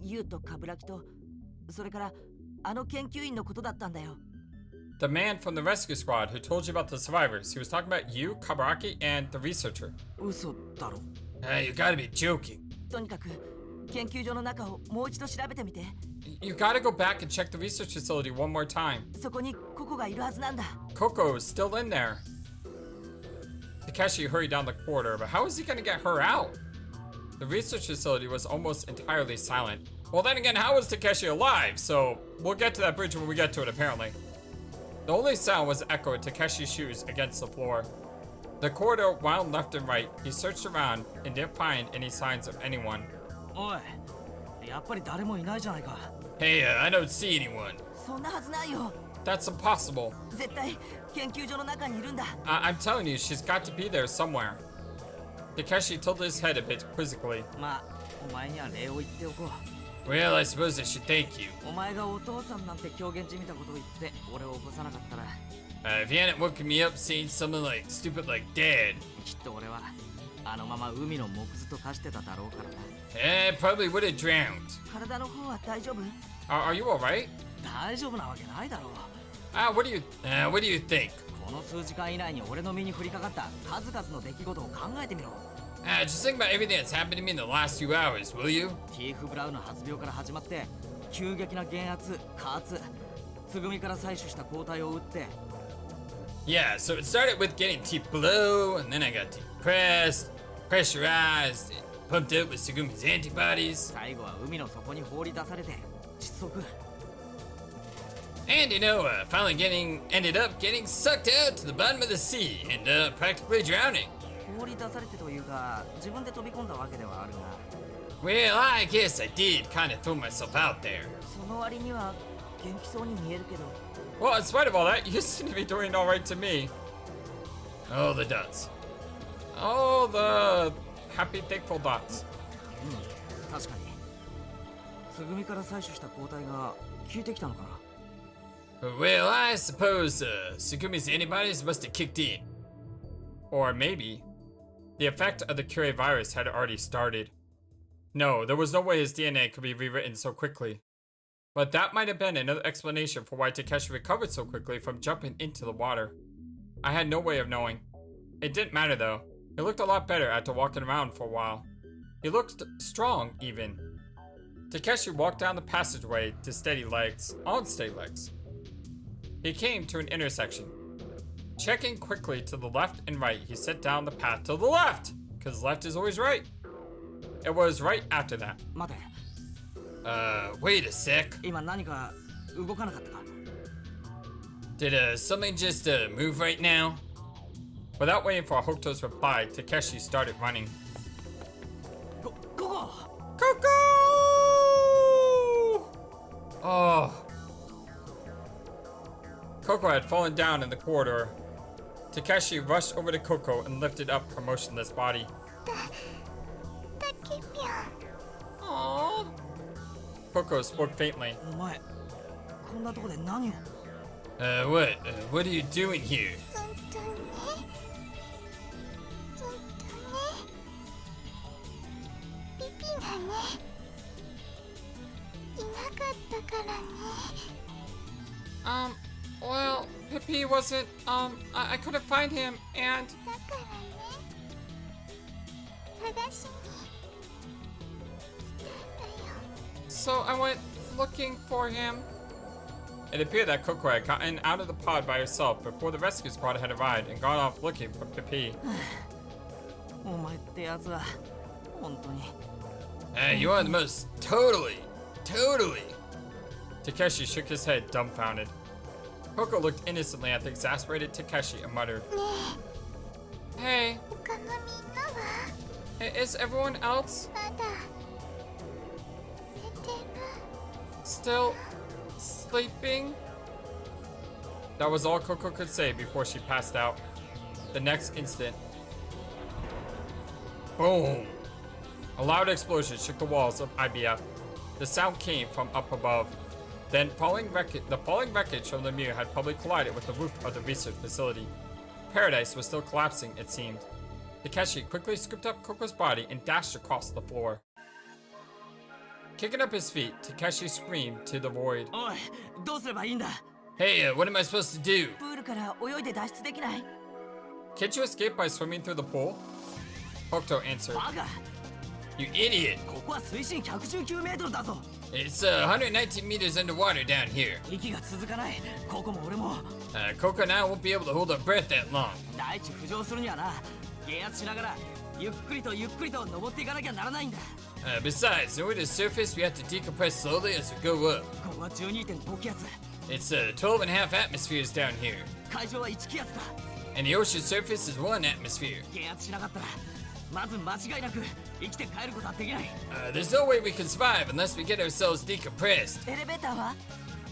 ユウとカブラキとそれからあの研究員のことだったんだよ。 The man from the rescue squad who told you about the survivors. He was talking about you, Kabaraki, and the researcher. 嘘だろ。 You gotta be joking. とにかく研究所の中をもう一度調べてみて。 You gotta go back and check the research facility one more time. そこにココがいるはずなんだ。 Coco is still in there. Takeshi hurried down the corridor, but how is he gonna get her out? The research facility was almost entirely silent. Well, then again, how is Takeshi alive? So, we'll get to that bridge when we get to it, apparently. The only sound was the echo of Takeshi's shoes against the floor. The corridor wound left and right. He searched around and didn't find any signs of anyone. おい、やっぱり誰もいないじゃないか。 Hey, I don't see anyone. そんなはずないよ。 That's impossible. 絶対研究所の中にいるんだ。 I'm telling you, she's got to be there somewhere. Takeshi tilted his head a bit quizzically. まあ、お前には礼を言っておこう。 Well, I suppose I should thank you. お前がお父さんなんて狂言じみたことを言って俺を起こさなかったら、 If you hadn't woken me up saying something like stupid like dad, きっと俺はあのまま海の木図と化してただろうからな。 I probably would have drowned. 体の方は大丈夫？ Are you alright? 大丈夫なわけないだろう。What do you think? この数時間以内に俺の身に降りかかった数々の出来事を考えてみろ。 Just think about everything that's happened to me in the last few hours, will you? ティーフ・ブラウンの発病から始まって急激な減圧、加圧、つぐみから採取した抗体を打って。 Yeah, so it started with getting teeth below, and then I got depressed, pressurized, and pumped up with Segumi's antibodies. 最後は海の底に放り出されて窒息。 And finally ended up getting sucked out to the bottom of the sea and practically drowning. 放り出されてというか自分で飛び込んだわけではあるが。 Well, I guess I did kind of throw myself out there. その割には元気そうに見えるけど。 Well, in spite of all that, you seem to be doing alright to me. Oh, the dots. Oh, the happy, thankful dots. 確かに。つぐみから採取した抗体が効いてきたのかな。 Well, I suppose Segumi's antibodies must have kicked in. Or maybe the effect of the Curie virus had already started. No, there was no way his DNA could be rewritten so quickly. But that might have been another explanation for why Takeshi recovered so quickly from jumping into the water. I had no way of knowing. It didn't matter though. He looked a lot better after walking around for a while. He looked strong, even. Takeshi walked down the passageway to steady legs, on steady legs. He came to an intersection. Checking quickly to the left and right, he set down the path to the left, because left is always right. It was right after that. Wait a sec. Did something just move right now? Without waiting for Hokuto's reply, Takeshi started running. Coco! Oh. Coco had fallen down in the corridor. Takeshi rushed over to Coco and lifted up her motionless body. Aww. Coco spoke faintly. What are you doing here? Well, Pippi wasn't, I couldn't find him, and... So I went looking for him. It appeared that Coco had gotten out of the pod by herself before the rescue squad had arrived and gone off looking for Pippi. You are the most totally. Takeshi shook his head, dumbfounded. Coco looked innocently at the exasperated Takeshi and muttered, Hey, is everyone else still sleeping? That was all Coco could say before she passed out. The next instant, boom! A loud explosion shook the walls of IBF. The sound came from up above. Then the falling wreckage from the Lemieux had probably collided with the roof of the research facility. Paradise was still collapsing, it seemed. Takeshi quickly scooped up Coco's body and dashed across the floor. Kicking up his feet, Takeshi screamed to the void. Hey, what am I supposed to do? Can't you escape by swimming through the pool? Hokuto answered. You idiot! It's 119 meters underwater down here. Coco and I won't be able to hold our breath that long. Besides, in order to surface, we have to decompress slowly as we go up. It's 12.5 atmospheres down here. And the ocean surface is 1 atmosphere. There's no way we can survive unless we get ourselves decompressed.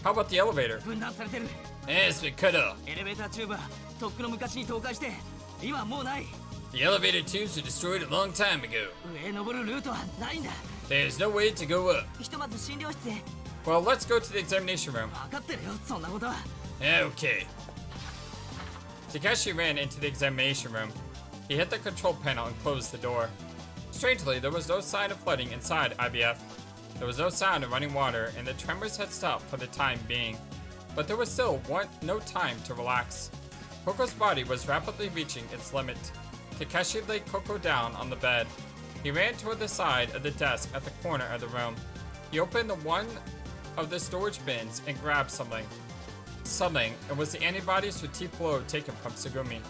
How about the elevator? It's been cut off. The elevator tubes were destroyed a long time ago. There's no way to go up. Well, let's go to the examination room. Okay. Takeshi ran into the examination room. He hit the control panel and closed the door. Strangely, there was no sign of flooding inside IBF. There was no sound of running water, and the tremors had stopped for the time being. But there was still no time to relax. Coco's body was rapidly reaching its limit. Takeshi laid Coco down on the bed. He ran toward the side of the desk at the corner of the room. He opened one of the storage bins and grabbed something. It was the antibodies for T-Flow taken from Tsugumi.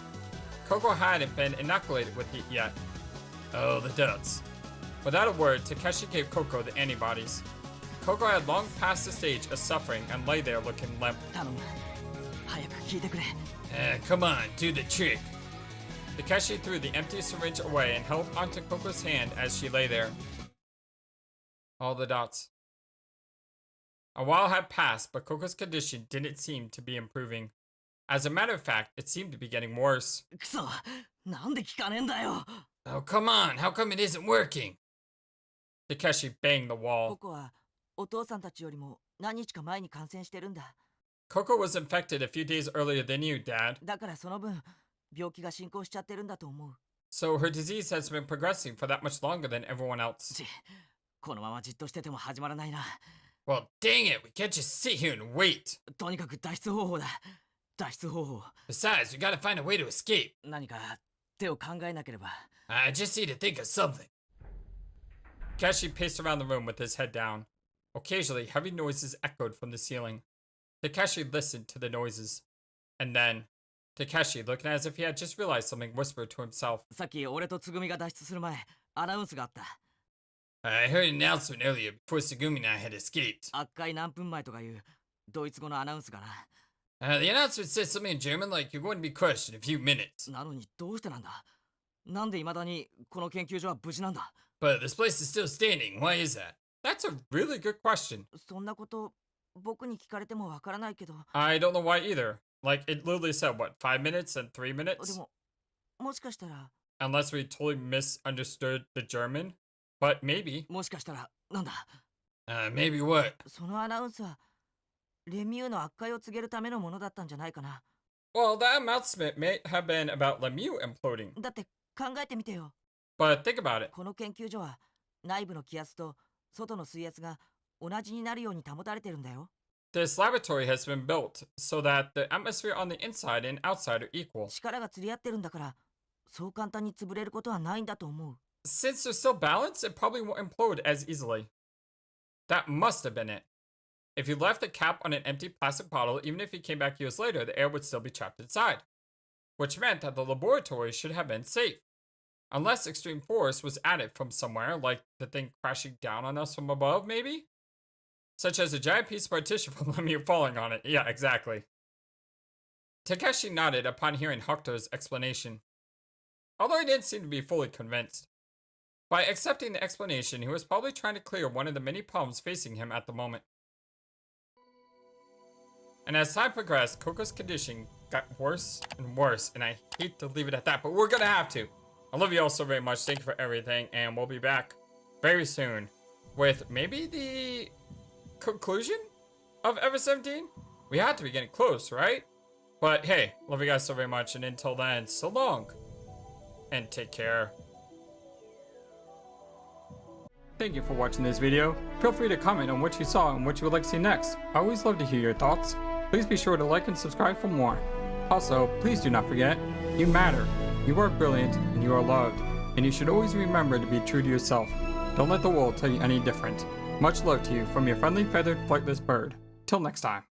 Coco hadn't been inoculated with it yet. Oh, the ducks. Without a word, Takeshi gave Coco the antibodies. Coco had long passed the stage of suffering and lay there looking limp. Come on, do the trick. Takeshi threw the empty syringe away and held onto Coco's hand as she lay there. All the dots. A while had passed, but Coco's condition didn't seem to be improving. As a matter of fact, it seemed to be getting worse. Oh, come on, how come it isn't working? Takeshi banged the wall. Coco was infected a few days earlier than you, Dad. So her disease has been progressing for that much longer than everyone else. Well, dang it, we can't just sit here and wait. Besides, we gotta find a way to escape. I just need to think of something. Takeshi paced around the room with his head down. Occasionally, heavy noises echoed from the ceiling. Takeshi listened to the noises. And then, Takeshi, looking as if he had just realized something, whispered to himself. I heard an announcement earlier before Tsugumi and I had escaped. The announcement said something in German like you're going to be crushed in a few minutes. But this place is still standing. Why is that? That's a really good question. I don't know why either. Like, it literally said, what, 5 minutes and 3 minutes? Unless we totally misunderstood the German. But maybe. Maybe what? Well, that announcement may have been about Lemieux imploding. But think about it. This laboratory has been built so that the atmosphere on the inside and outside are equal. Since they're still balanced, it probably won't implode as easily. That must have been it. If you left the cap on an empty plastic bottle, even if you came back years later, the air would still be trapped inside. Which meant that the laboratory should have been safe. Unless extreme force was added from somewhere, like the thing crashing down on us from above, maybe? Such as a giant piece of partition from Lemieux falling on it. Yeah, exactly. Takeshi nodded upon hearing Hokuto's explanation. Although he didn't seem to be fully convinced. By accepting the explanation, he was probably trying to clear one of the many problems facing him at the moment. And as time progressed, Coco's condition got worse and worse, and I hate to leave it at that, but we're gonna have to. I love you all so very much. Thank you for everything, and we'll be back very soon with maybe the conclusion of Ever 17? We have to be getting close, right? But hey, love you guys so very much, and until then, so long, and take care. Thank you for watching this video. Feel free to comment on what you saw and what you would like to see next. I always love to hear your thoughts. Please be sure to like and subscribe for more. Also, please do not forget, you matter. You are brilliant and you are loved. And you should always remember to be true to yourself. Don't let the world tell you any different. Much love to you from your friendly feathered flightless bird. Till next time.